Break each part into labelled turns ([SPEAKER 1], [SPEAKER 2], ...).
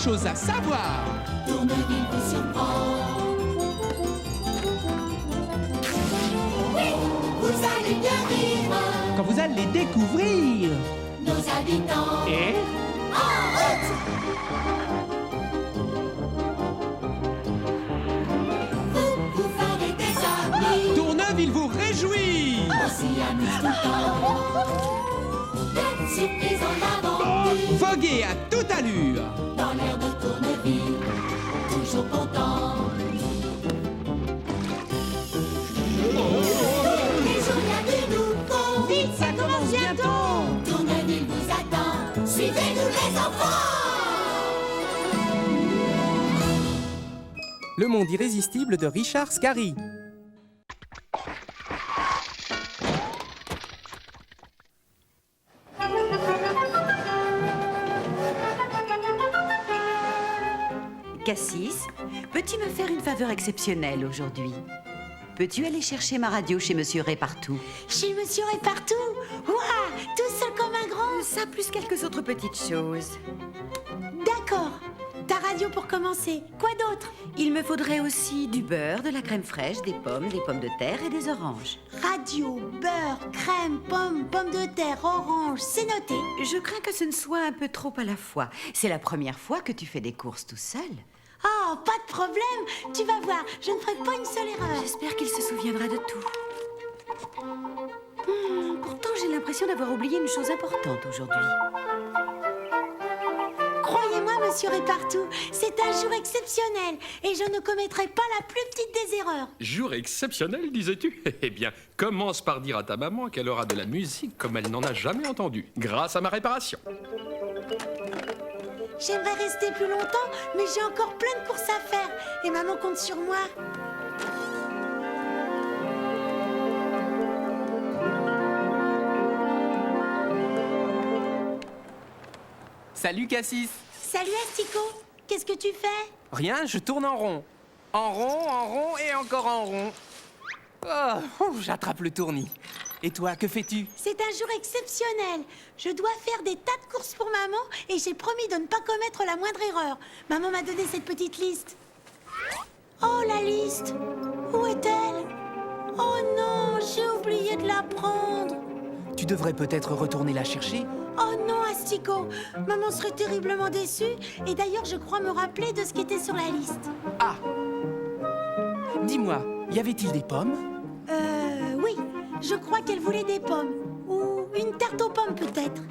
[SPEAKER 1] choses à savoir.
[SPEAKER 2] Tourneville vous surprend. Oui, vous allez bien rire.
[SPEAKER 1] Quand vous allez découvrir.
[SPEAKER 2] Nos habitants.
[SPEAKER 1] Et
[SPEAKER 2] En route. Vous ferez des amis.
[SPEAKER 1] Tourneville vous réjouit.
[SPEAKER 2] On s'y amuse tout le temps. Pleine de surprises en aventure.
[SPEAKER 1] Voguer à toute allure.
[SPEAKER 2] Dans l'air de Tourneville, toujours content. Les jours bien du nouveau.
[SPEAKER 1] Vite, ça commence bientôt.
[SPEAKER 2] Tourneville vous attend. Suivez-nous les enfants.
[SPEAKER 3] Le monde irrésistible de Richard Scarry.
[SPEAKER 4] Cassis, peux-tu me faire une faveur exceptionnelle aujourd'hui? Peux-tu aller chercher ma radio chez Monsieur Répartout?
[SPEAKER 5] Chez Monsieur Répartout? Ouah, tout seul comme un grand.
[SPEAKER 4] Ça plus quelques autres petites choses.
[SPEAKER 5] D'accord. Ta radio pour commencer. Quoi d'autre?
[SPEAKER 4] Il me faudrait aussi du beurre, de la crème fraîche, des pommes de terre et des oranges.
[SPEAKER 5] Radio, beurre, crème, pommes de terre, orange, c'est noté.
[SPEAKER 4] Je crains que ce ne soit un peu trop à la fois. C'est la première fois que tu fais des courses tout seul.
[SPEAKER 5] Oh, pas de problème. Tu vas voir, je ne ferai pas une seule erreur.
[SPEAKER 4] J'espère qu'il se souviendra de tout. Pourtant, j'ai l'impression d'avoir oublié une chose importante aujourd'hui.
[SPEAKER 5] Croyez-moi, Monsieur Répartout, c'est un jour exceptionnel et je ne commettrai pas la plus petite des erreurs.
[SPEAKER 6] Jour exceptionnel, disais-tu? Eh bien, commence par dire à ta maman qu'elle aura de la musique comme elle n'en a jamais entendu, grâce à ma réparation.
[SPEAKER 5] J'aimerais rester plus longtemps, mais j'ai encore plein de courses à faire et maman compte sur moi.
[SPEAKER 3] Salut Cassis.
[SPEAKER 5] Salut Asticot, qu'est-ce que tu fais?
[SPEAKER 3] Rien, je tourne en rond. En rond et encore en rond. Oh, j'attrape le tournis. Et toi, que fais-tu?
[SPEAKER 5] C'est un jour exceptionnel. Je dois faire des tas de courses pour maman et j'ai promis de ne pas commettre la moindre erreur. Maman m'a donné cette petite liste. Oh, la liste! Où est-elle? Oh non, j'ai oublié de la prendre.
[SPEAKER 3] Tu devrais peut-être retourner la chercher.
[SPEAKER 5] Oh non, Asticot, maman serait terriblement déçue. Et d'ailleurs, je crois me rappeler de ce qui était sur la liste.
[SPEAKER 3] Ah! Dis-moi, y avait-il des pommes?
[SPEAKER 5] Oui, je crois qu'elle voulait des pommes. Ou une tarte aux pommes, peut-être.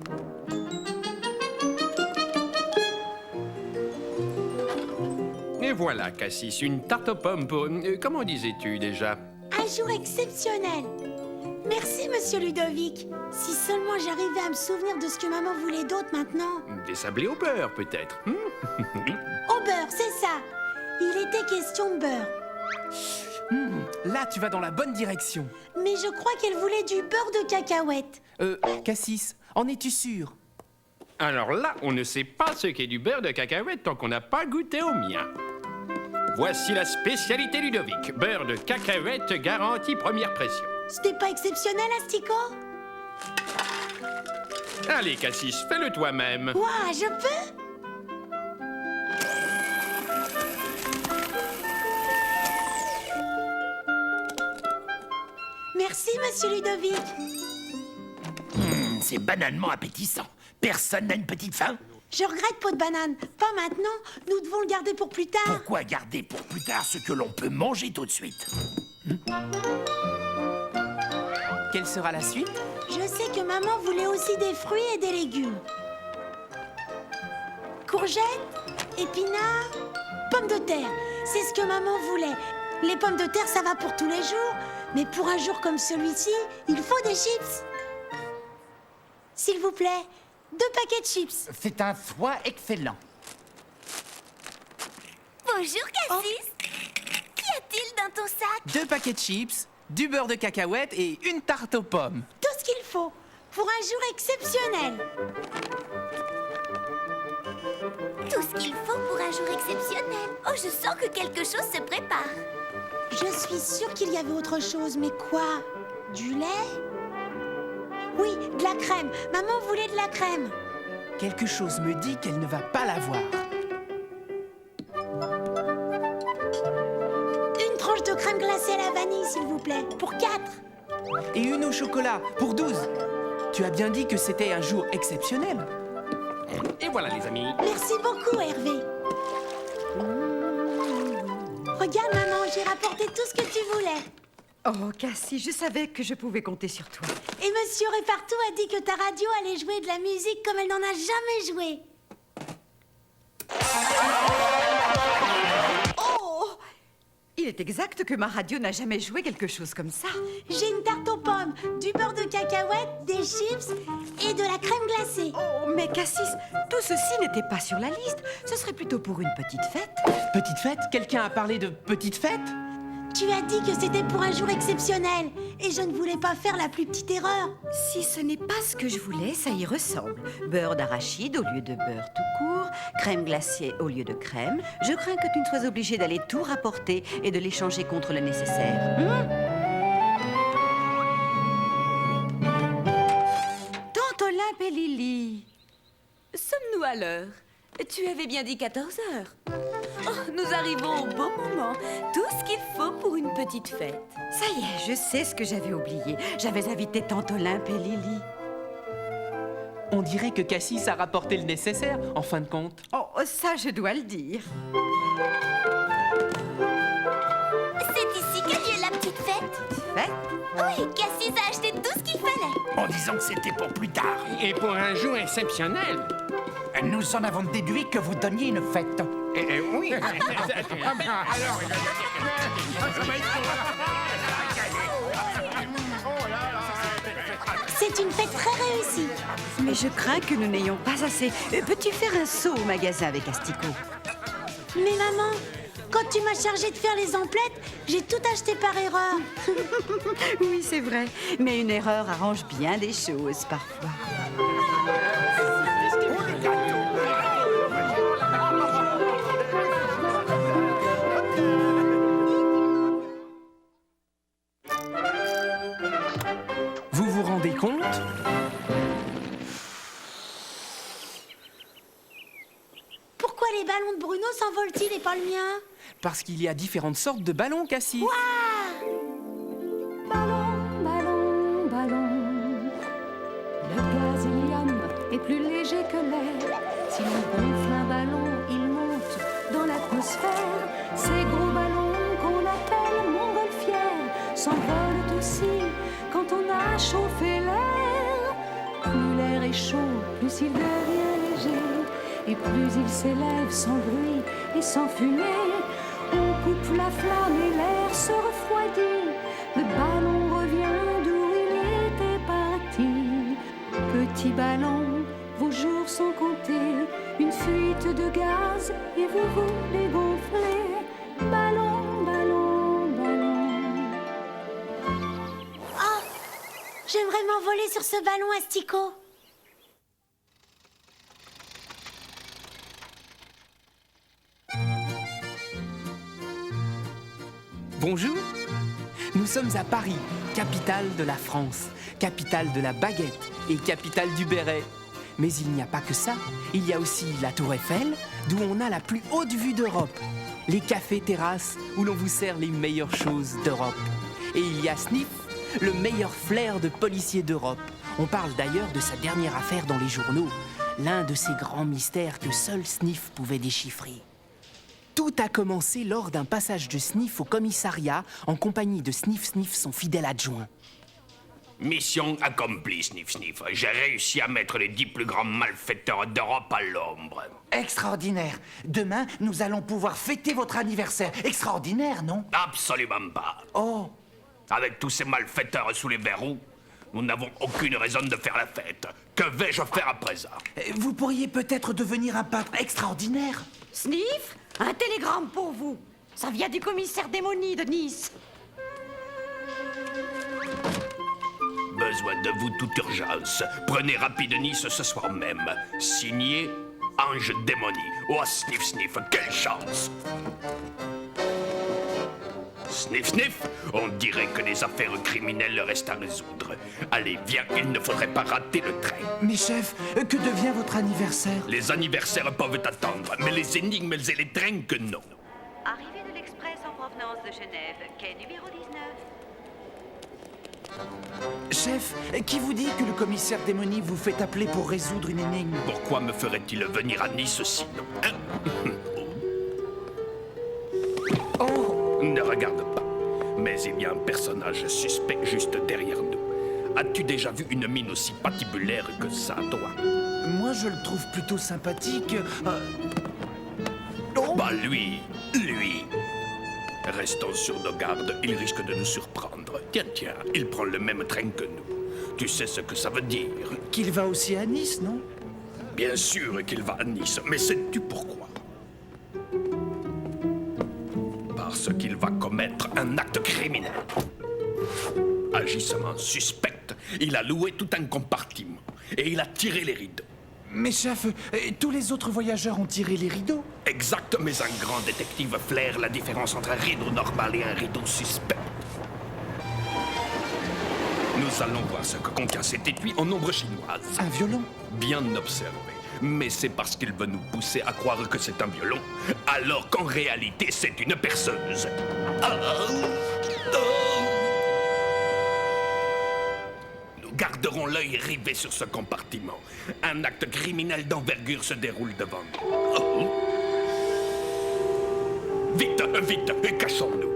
[SPEAKER 6] Et voilà, Cassis, une tarte aux pommes pour... comment disais-tu déjà?
[SPEAKER 5] Un jour exceptionnel. Merci, Monsieur Ludovic. Si seulement j'arrivais à me souvenir de ce que maman voulait d'autre maintenant.
[SPEAKER 6] Des sablés au beurre, peut-être.
[SPEAKER 5] Au beurre, c'est ça. Il était question de beurre.
[SPEAKER 3] Là, tu vas dans la bonne direction.
[SPEAKER 5] Mais je crois qu'elle voulait du beurre de cacahuète.
[SPEAKER 3] Cassis, en es-tu sûr?
[SPEAKER 6] Alors là, on ne sait pas ce qu'est du beurre de cacahuète tant qu'on n'a pas goûté au mien. Voici la spécialité Ludovic. Beurre de cacahuète garantie première pression.
[SPEAKER 5] Ce n'est pas exceptionnel, Asticot?
[SPEAKER 6] Allez, Cassis, fais-le toi-même.
[SPEAKER 5] Ouah, je peux? Merci, Monsieur Ludovic.
[SPEAKER 7] C'est bananement appétissant. Personne n'a une petite faim?
[SPEAKER 5] Je regrette, peau de banane. Pas maintenant. Nous devons le garder pour plus tard.
[SPEAKER 7] Pourquoi garder pour plus tard ce que l'on peut manger tout de suite?
[SPEAKER 3] Quelle sera la suite?
[SPEAKER 5] Je sais que maman voulait aussi des fruits et des légumes. Courgettes, épinards, pommes de terre. C'est ce que maman voulait. Les pommes de terre, ça va pour tous les jours. Mais pour un jour comme celui-ci, il faut des chips. S'il vous plaît, 2 paquets de chips.
[SPEAKER 7] C'est un choix excellent.
[SPEAKER 8] Bonjour, Cassis. Qu'y a-t-il dans ton sac?
[SPEAKER 3] 2 paquets de chips, du beurre de cacahuète et une tarte aux pommes.
[SPEAKER 5] Tout ce qu'il faut pour un jour exceptionnel.
[SPEAKER 8] Tout ce qu'il faut pour un jour exceptionnel. Oh, je sens que quelque chose se prépare.
[SPEAKER 5] Je suis sûre qu'il y avait autre chose, mais quoi? Du lait? Oui, de la crème. Maman voulait de la crème.
[SPEAKER 3] Quelque chose me dit qu'elle ne va pas l'avoir.
[SPEAKER 5] tranche de crème glacée à la vanille, s'il vous plaît, pour 4.
[SPEAKER 3] Et une au chocolat, pour 12. Tu as bien dit que c'était un jour exceptionnel.
[SPEAKER 6] Et voilà, les amis.
[SPEAKER 5] Merci beaucoup, Hervé. Regarde, maman, j'ai rapporté tout ce que tu voulais.
[SPEAKER 9] Oh, Cassie, je savais que je pouvais compter sur toi.
[SPEAKER 5] Et Monsieur Répartout a dit que ta radio allait jouer de la musique comme elle n'en a jamais joué.
[SPEAKER 9] Oh! Il est exact que ma radio n'a jamais joué quelque chose comme ça.
[SPEAKER 5] J'ai une tarte aux pommes, du beurre de cacahuète, des chips et de la crème glacée.
[SPEAKER 9] Oh, mais Cassis, tout ceci n'était pas sur la liste. Ce serait plutôt pour une petite fête.
[SPEAKER 3] Petite fête? Quelqu'un a parlé de petite fête?
[SPEAKER 5] Tu as dit que c'était pour un jour exceptionnel et je ne voulais pas faire la plus petite erreur.
[SPEAKER 9] Si ce n'est pas ce que je voulais, ça y ressemble. Beurre d'arachide au lieu de beurre tout court, crème glacée au lieu de crème. Je crains que tu ne sois obligé d'aller tout rapporter et de l'échanger contre le nécessaire. Tante Olympe et Lily, sommes-nous à l'heure? Tu avais bien dit 14 heures. Oh, nous arrivons au bon moment. Tout ce qu'il faut pour une petite fête. Ça y est, je sais ce que j'avais oublié. J'avais invité Tante Olympe et Lily.
[SPEAKER 3] On dirait que Cassis a rapporté le nécessaire, en fin de compte.
[SPEAKER 9] Oh, ça, je dois le dire.
[SPEAKER 8] C'est ici qu'a lieu la petite fête.
[SPEAKER 9] Fête?
[SPEAKER 8] Oui, Cassis a acheté tout ce qu'il fallait.
[SPEAKER 7] En disant que c'était pour plus tard.
[SPEAKER 6] Et pour un jour exceptionnel.
[SPEAKER 7] Nous en avons déduit que vous donniez une fête.
[SPEAKER 6] Oui. Alors,
[SPEAKER 5] C'est une fête très réussie.
[SPEAKER 9] Mais je crains que nous n'ayons pas assez. Peux-tu faire un saut au magasin avec Asticot?
[SPEAKER 5] Mais maman, quand tu m'as chargé de faire les emplettes, j'ai tout acheté par erreur.
[SPEAKER 9] Oui, c'est vrai. Mais une erreur arrange bien des choses parfois.
[SPEAKER 3] Vous vous rendez compte?
[SPEAKER 5] Pourquoi les ballons de Bruno s'envolent-ils et pas le mien?
[SPEAKER 3] Parce qu'il y a différentes sortes de ballons, Cassis.
[SPEAKER 2] Ballon, ballon, ballon. Le gaz hélium est plus léger que l'air. Si l'on gonfle un ballon, il monte dans l'atmosphère. Ces gros ballons qu'on appelle montgolfières s'envolent aussi quand on a chauffé l'air. Plus l'air est chaud, plus il devient léger. Et plus il s'élève sans bruit et sans fumée. On coupe la flamme et l'air se refroidit. Le ballon revient d'où il était parti. Petit ballon, vos jours sont comptés. Une fuite de gaz et vous vous dégonflez. Ballon, ballon, ballon.
[SPEAKER 5] Oh, j'aimerais m'envoler sur ce ballon Asticot.
[SPEAKER 3] Bonjour. Nous sommes à Paris, capitale de la France, capitale de la baguette et capitale du béret. Mais il n'y a pas que ça. Il y a aussi la Tour Eiffel, d'où on a la plus haute vue d'Europe. Les cafés-terrasses, où l'on vous sert les meilleures choses d'Europe. Et il y a Sniff, le meilleur flair de policier d'Europe. On parle d'ailleurs de sa dernière affaire dans les journaux. L'un de ces grands mystères que seul Sniff pouvait déchiffrer. Tout a commencé lors d'un passage de Sniff au commissariat en compagnie de Sniff Sniff, son fidèle adjoint.
[SPEAKER 6] Mission accomplie, Sniff Sniff. J'ai réussi à mettre les 10 plus grands malfaiteurs d'Europe à l'ombre.
[SPEAKER 7] Extraordinaire. Demain, nous allons pouvoir fêter votre anniversaire. Extraordinaire, non?
[SPEAKER 6] Absolument pas.
[SPEAKER 7] Oh.
[SPEAKER 6] Avec tous ces malfaiteurs sous les verrous, nous n'avons aucune raison de faire la fête. Que vais-je faire à présent?
[SPEAKER 7] Vous pourriez peut-être devenir un peintre extraordinaire.
[SPEAKER 9] Sniff, un télégramme pour vous. Ça vient du commissaire Démoni de Nice.
[SPEAKER 6] Besoin de vous toute urgence. Prenez Rapide Nice ce soir même. Signé Ange Démoni. Oh, Sniff Sniff, quelle chance! Sniff Sniff, on dirait que les affaires criminelles restent à résoudre. Allez, viens, il ne faudrait pas rater le train.
[SPEAKER 7] Mais chef, que devient votre anniversaire?
[SPEAKER 6] Les anniversaires peuvent attendre, mais les énigmes et les trains que non.
[SPEAKER 9] Arrivée de l'Express en provenance
[SPEAKER 10] provenance de Genève, quai numéro 19.
[SPEAKER 7] Chef, qui vous dit que le commissaire Démoni vous fait appeler pour résoudre une énigme?
[SPEAKER 6] Pourquoi me ferait-il venir à Nice sinon, hein?
[SPEAKER 7] Oh!
[SPEAKER 6] Ne regarde pas. Mais il y a un personnage suspect juste derrière nous. As-tu déjà vu une mine aussi patibulaire que ça, toi?
[SPEAKER 7] Moi, je le trouve plutôt sympathique. Oh!
[SPEAKER 6] Bah lui. Restons sur nos gardes, il risque de nous surprendre. Tiens, il prend le même train que nous. Tu sais ce que ça veut dire?
[SPEAKER 7] Qu'il va aussi à Nice, non?
[SPEAKER 6] Bien sûr qu'il va à Nice, mais sais-tu pourquoi? Parce qu'il va commettre un acte criminel. Agissement suspect, il a loué tout un compartiment et il a tiré les rideaux.
[SPEAKER 7] Mais chef, tous les autres voyageurs ont tiré les rideaux.
[SPEAKER 6] Exact, mais un grand détective flaire la différence entre un rideau normal et un rideau suspect. Nous allons voir ce que contient cet étui en ombre chinoise.
[SPEAKER 7] Un violon?
[SPEAKER 6] Bien observé. Mais c'est parce qu'il veut nous pousser à croire que c'est un violon, alors qu'en réalité c'est une perceuse. Nous garderons l'œil rivé sur ce compartiment. Un acte criminel d'envergure se déroule devant nous. Vite, cachons-nous.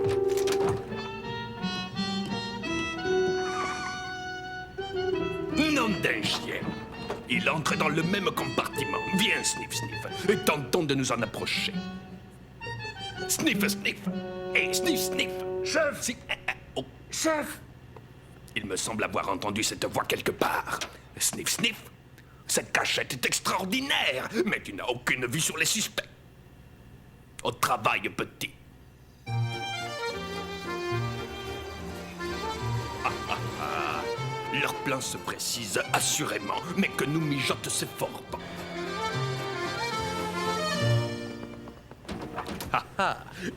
[SPEAKER 6] Nom d'un chien. Il entre dans le même compartiment. Viens, Sniff, et tentons de nous en approcher. Sniff. Hey, Sniff.
[SPEAKER 7] Chef!
[SPEAKER 6] Oh.
[SPEAKER 7] Chef!
[SPEAKER 6] Il me semble avoir entendu cette voix quelque part. Sniff. Cette cachette est extraordinaire, mais tu n'as aucune vue sur les suspects. Au travail, petit. Leur plan se précise assurément, mais que nous mijote, c'est fort bon.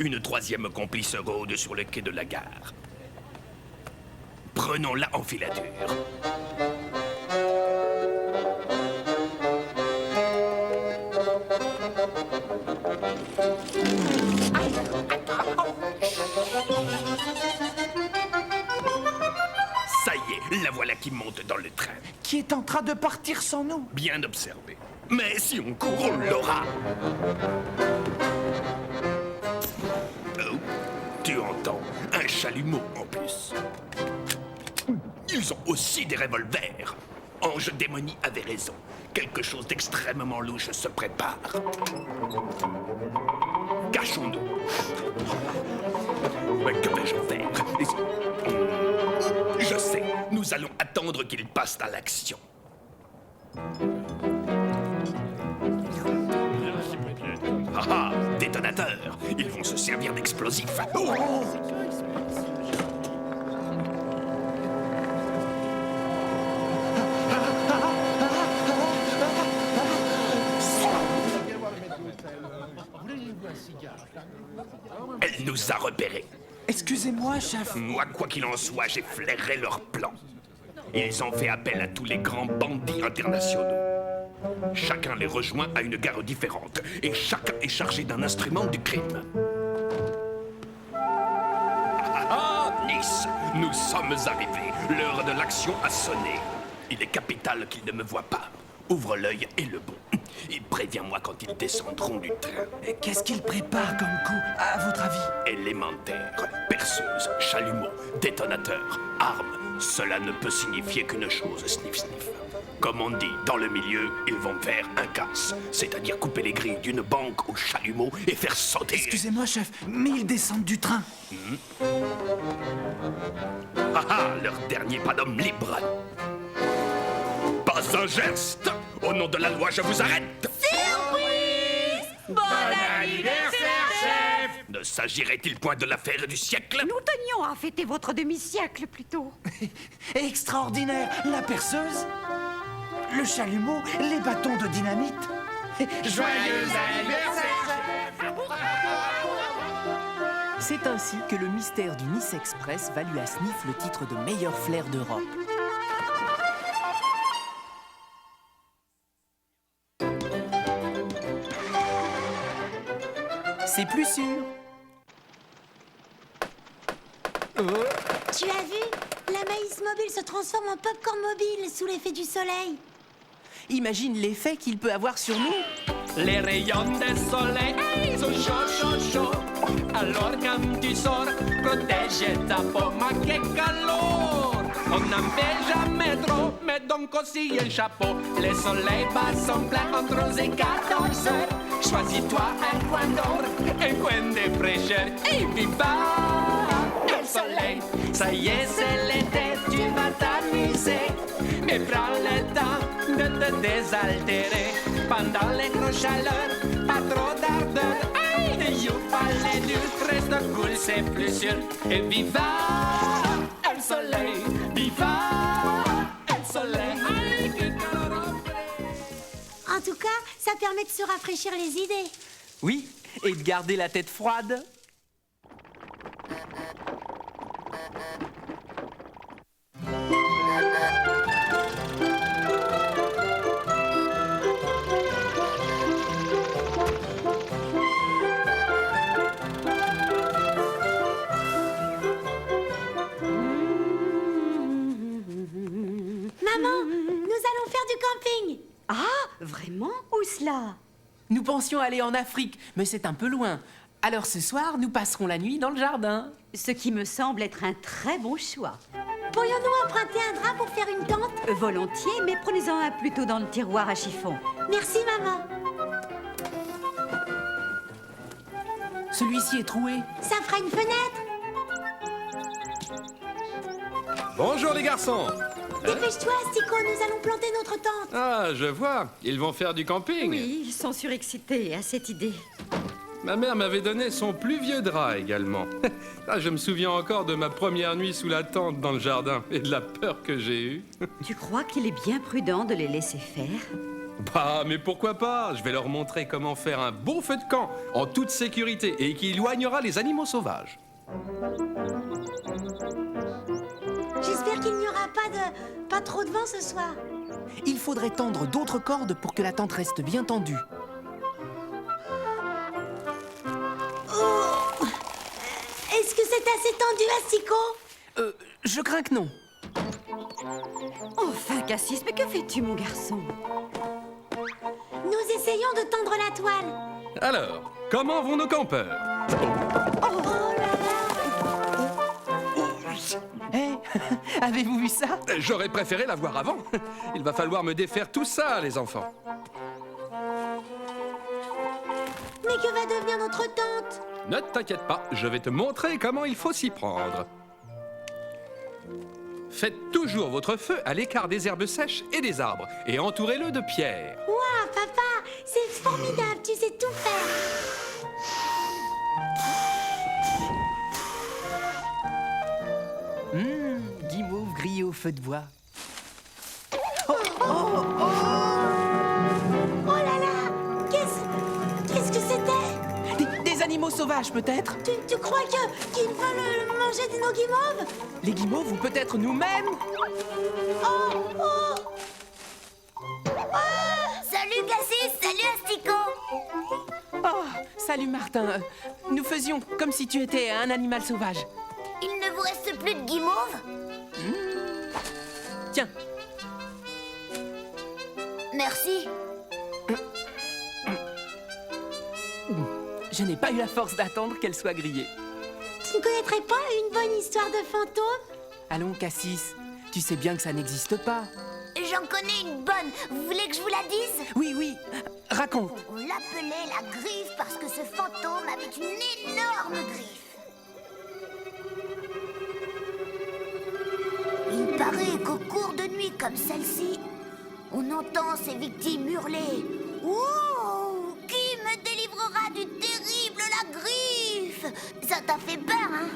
[SPEAKER 6] Une troisième complice rôde sur le quai de la gare. Prenons-la en filature. Ça y est, la voilà qui monte dans le train.
[SPEAKER 7] Qui est en train de partir sans nous.
[SPEAKER 6] Bien observé. Mais si on court, on l'aura. Oh, tu entends? Un chalumeau en plus. Ils ont aussi des revolvers. Ange Démonie avait raison. Quelque chose d'extrêmement louche se prépare. Cachons-nous. Mais que vais-je faire? Je sais, nous allons attendre qu'ils passent à l'action. Détonateur. Ils vont se servir d'explosifs. Oh! Elle nous a repérés.
[SPEAKER 7] Excusez-moi, chef.
[SPEAKER 6] Moi, quoi qu'il en soit, j'ai flairé leur plan. Ils ont fait appel à tous les grands bandits internationaux. Chacun les rejoint à une gare différente et chacun est chargé d'un instrument du crime. Nice, nous sommes arrivés. L'heure de l'action a sonné. Il est capital qu'ils ne me voient pas. Ouvre l'œil et le bon. Et préviens-moi quand ils descendront du train.
[SPEAKER 7] Qu'est-ce qu'il prépare comme coup, à votre avis?
[SPEAKER 6] Élémentaire, perceuse, chalumeau, détonateur, arme. Cela ne peut signifier qu'une chose, Sniff. Comme on dit, dans le milieu, ils vont faire un casse. C'est-à-dire couper les grilles d'une banque au chalumeau et faire sauter...
[SPEAKER 7] Excusez-moi, chef, mais ils descendent du train.
[SPEAKER 6] Leur dernier pas d'homme libre. Pas un geste. Au nom de la loi, je vous arrête.
[SPEAKER 9] Surprise! Bon anniversaire, chef!
[SPEAKER 6] Ne s'agirait-il point de l'affaire du siècle?
[SPEAKER 5] Nous tenions à fêter votre demi-siècle plutôt.
[SPEAKER 7] Extraordinaire. La perceuse, le chalumeau, les bâtons de dynamite.
[SPEAKER 1] Joyeux anniversaire!
[SPEAKER 3] C'est ainsi que le mystère du Nice Express valut à Sniff le titre de meilleur flair d'Europe. C'est plus sûr.
[SPEAKER 5] Tu as vu? La maïs mobile se transforme en popcorn mobile sous l'effet du soleil.
[SPEAKER 3] Imagine l'effet qu'il peut avoir sur nous.
[SPEAKER 1] Les rayons du soleil sont chauds. Alors quand tu sors, protège ta peau, ma que calor. On n'en fait jamais trop, mais donc aussi un chapeau. Le soleil passe en plein entre 11 et 14 heures. Choisis-toi un coin d'ombre, un coin de fraîcheur. Et viva le soleil. Ça y est, c'est l'été, tu vas t'amuser. Mais prends le temps de te désaltérer. Pendant les grosses chaleurs, pas trop d'ardeur. Et youpa les deux, reste cool, c'est plus sûr. Et viva el soleil, viva el soleil.
[SPEAKER 5] En tout cas, ça permet de se rafraîchir les idées.
[SPEAKER 3] Oui, et de garder la tête froide.
[SPEAKER 5] Maman, nous allons faire du camping.
[SPEAKER 4] Ah, vraiment? Où cela?
[SPEAKER 3] Nous pensions aller en Afrique, mais c'est un peu loin. Alors ce soir, nous passerons la nuit dans le jardin.
[SPEAKER 4] Ce qui me semble être un très bon choix.
[SPEAKER 5] Pourrions-nous emprunter un drap pour faire une tente?
[SPEAKER 4] Volontiers, mais prenez-en un plutôt dans le tiroir à chiffon.
[SPEAKER 5] Merci, maman.
[SPEAKER 3] Celui-ci est troué.
[SPEAKER 5] Ça fera une fenêtre.
[SPEAKER 11] Bonjour les garçons.
[SPEAKER 5] Dépêche-toi, Stico, nous allons planter notre tente.
[SPEAKER 11] Ah, je vois. Ils vont faire du camping.
[SPEAKER 4] Oui, ils sont surexcités à cette idée.
[SPEAKER 11] Ma mère m'avait donné son plus vieux drap également. Ah, je me souviens encore de ma première nuit sous la tente dans le jardin et de la peur que j'ai eue.
[SPEAKER 4] Tu crois qu'il est bien prudent de les laisser faire?
[SPEAKER 11] Bah, mais pourquoi pas? Je vais leur montrer comment faire un beau feu de camp en toute sécurité et qui éloignera les animaux sauvages.
[SPEAKER 5] J'espère qu'il n'y aura pas trop de vent ce soir.
[SPEAKER 3] Il faudrait tendre d'autres cordes pour que la tente reste bien tendue.
[SPEAKER 5] Oh, est-ce que c'est assez tendu, Astico?
[SPEAKER 3] Je crains que non.
[SPEAKER 4] Enfin, Cassis, mais que fais-tu, mon garçon?
[SPEAKER 5] Nous essayons de tendre la toile.
[SPEAKER 11] Alors, comment vont nos campeurs?
[SPEAKER 5] Oh là là!
[SPEAKER 3] Hé, avez-vous vu ça?
[SPEAKER 11] J'aurais préféré la voir avant. Il va falloir me défaire tout ça, les enfants.
[SPEAKER 5] Mais que va devenir notre tente?
[SPEAKER 11] Ne t'inquiète pas, je vais te montrer comment il faut s'y prendre. Faites toujours votre feu à l'écart des herbes sèches et des arbres et entourez-le de pierres.
[SPEAKER 5] Waouh, papa, c'est formidable, tu sais tout faire.
[SPEAKER 3] Guimauve grillé au feu de bois.
[SPEAKER 5] Oh là là, qu'est-ce que c'était?
[SPEAKER 3] Des animaux sauvages, peut-être?
[SPEAKER 5] Tu crois qu'ils veulent manger nos guimauves?
[SPEAKER 3] Les guimauves ou peut-être nous-mêmes?
[SPEAKER 8] Salut Cassis, salut Astico.
[SPEAKER 3] Oh, salut Martin. Nous faisions comme si tu étais un animal sauvage.
[SPEAKER 8] Il ne vous reste plus de guimauves?
[SPEAKER 3] Tiens,
[SPEAKER 8] Merci.
[SPEAKER 3] je n'ai pas eu la force d'attendre qu'elle soit grillée.
[SPEAKER 5] Tu ne connaîtrais pas une bonne histoire de fantôme?
[SPEAKER 3] Allons, Cassis, tu sais bien que ça n'existe pas.
[SPEAKER 8] J'en connais une bonne. Vous voulez que je vous la dise?
[SPEAKER 3] Oui, raconte.
[SPEAKER 8] On l'appelait la griffe parce que ce fantôme avait une énorme griffe. Il paraît qu'au cours de nuits comme celle-ci, on entend ses victimes hurler. Ouh! Qui me délivrera du terrible la griffe? Ça t'a fait peur, hein?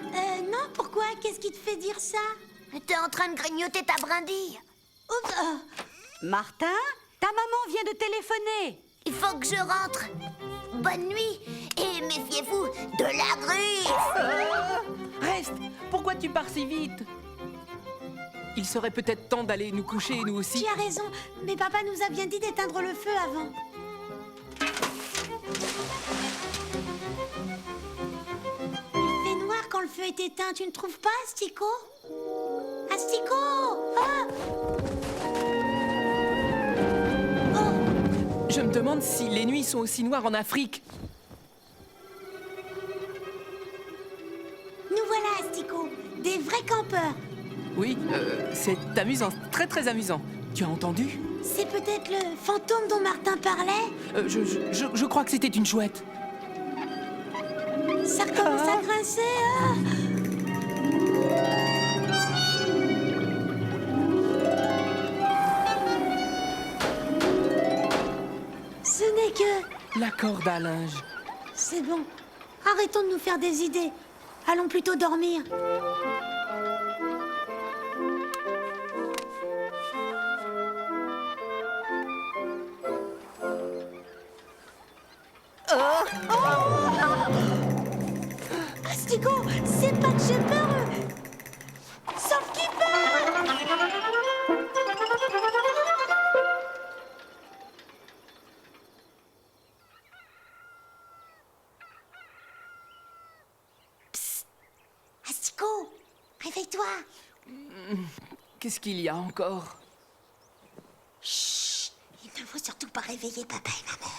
[SPEAKER 5] Non, pourquoi? Qu'est-ce qui te fait dire ça?
[SPEAKER 8] T'es en train de grignoter ta brindille.
[SPEAKER 5] Oups,
[SPEAKER 4] Martin, ta maman vient de téléphoner.
[SPEAKER 8] Il faut que je rentre. Bonne nuit et méfiez-vous de la griffe.
[SPEAKER 3] Reste! Pourquoi tu pars si vite? Il serait peut-être temps d'aller nous coucher, nous aussi.
[SPEAKER 5] tu as raison, mais papa nous a bien dit d'éteindre le feu avant. Il fait noir quand le feu feu est éteint, tu ne trouves pas, Astico? Astico! Ah!
[SPEAKER 3] Je me demande si les nuits sont aussi noires en Afrique.
[SPEAKER 5] Nous voilà, Astico, des vrais campeurs.
[SPEAKER 3] Oui, c'est amusant, très très amusant. Tu as entendu?
[SPEAKER 5] C'est peut-être le fantôme dont Martin parlait?
[SPEAKER 3] Je crois que c'était une chouette.
[SPEAKER 5] Ça recommence à grincer. Ah! Ce n'est que...
[SPEAKER 3] La corde à linge.
[SPEAKER 5] C'est bon. Arrêtons de nous faire des idées. Allons plutôt dormir. Astico, c'est pas que j'ai peur. Sauf qu'il peur. Psst. Astico, réveille-toi.
[SPEAKER 3] Qu'est-ce qu'il y a encore?
[SPEAKER 5] Chut, il ne faut surtout pas réveiller papa et maman.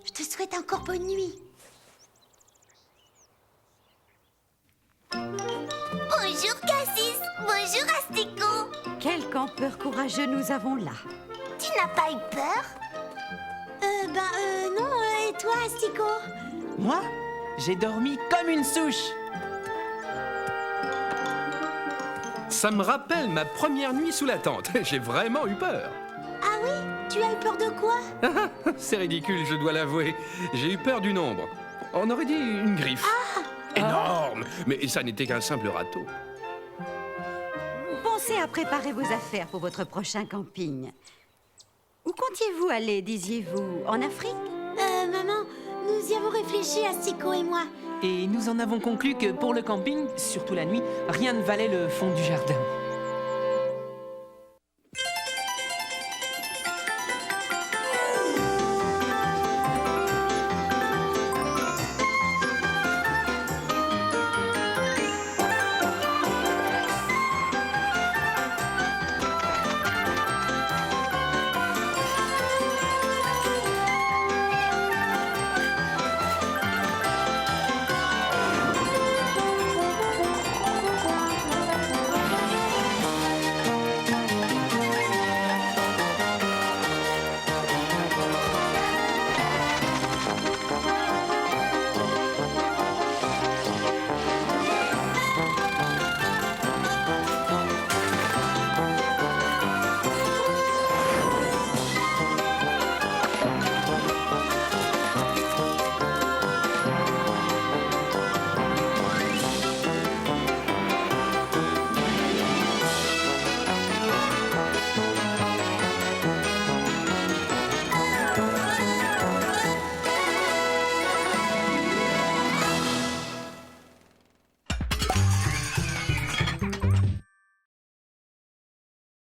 [SPEAKER 5] Je te souhaite encore bonne nuit.
[SPEAKER 8] Bonjour Cassis, bonjour Astico.
[SPEAKER 4] Quel campeur courageux nous avons là.
[SPEAKER 8] Tu n'as pas eu peur?
[SPEAKER 5] Non, et toi, Astico?
[SPEAKER 3] Moi, j'ai dormi comme une souche.
[SPEAKER 11] Ça me rappelle ma première nuit sous la tente. J'ai vraiment eu peur.
[SPEAKER 5] Ah oui? Tu as eu peur de quoi?
[SPEAKER 11] C'est ridicule, je dois l'avouer. J'ai eu peur d'une ombre. On aurait dit une griffe. Énorme. Mais ça n'était qu'un simple râteau.
[SPEAKER 4] Pensez à préparer vos affaires pour votre prochain camping. Où comptiez-vous aller, disiez-vous? En Afrique?
[SPEAKER 5] Maman, nous y avons réfléchi, Astico et moi.
[SPEAKER 3] Et nous en avons conclu que pour le camping, surtout la nuit, rien ne valait le fond du jardin.